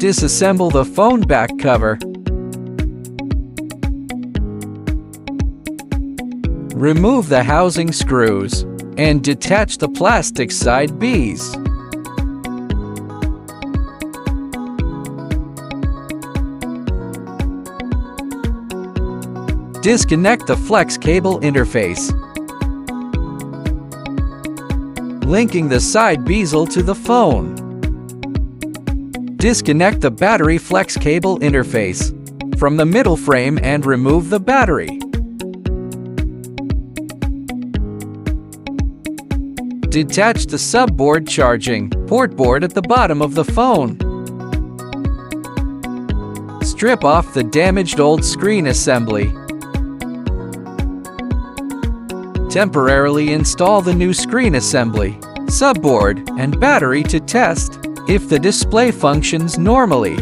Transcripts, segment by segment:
Disassemble the phone back cover. Remove the housing screws and detach the plastic side Bs. Disconnect the flex cable interface, linking the side bezel to the phone. Disconnect the battery flex cable interface from the middle frame and remove the battery. Detach the subboard charging port board at the bottom of the phone. Strip off the damaged old screen assembly. Temporarily install the new screen assembly, subboard, and battery to test if the display functions normally.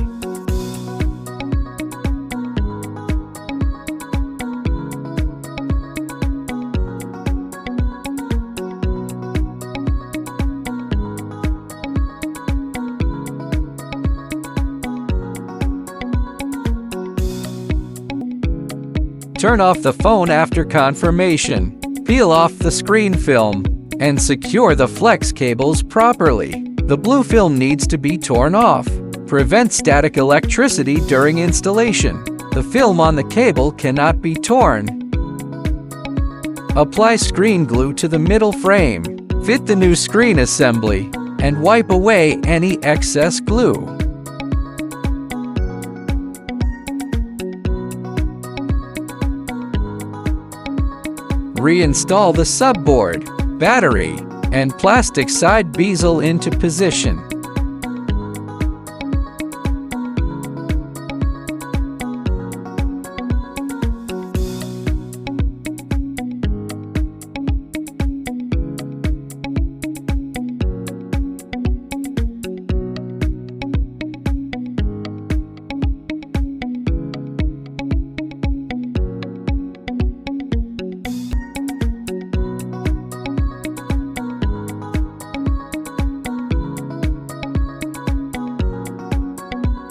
Turn off the phone after confirmation. Peel off the screen film and secure the flex cables properly. The blue film needs to be torn off. Prevent static electricity during installation. The film on the cable cannot be torn. Apply screen glue to the middle frame. Fit the new screen assembly and wipe away any excess glue. Reinstall the subboard, battery, and plastic side bezel into position.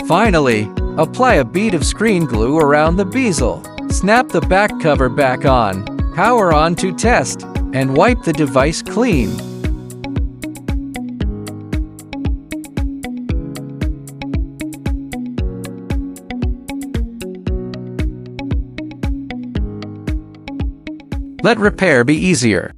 Finally, apply a bead of screen glue around the bezel. Snap the back cover back on, power on to test, and wipe the device clean. Let repair be easier.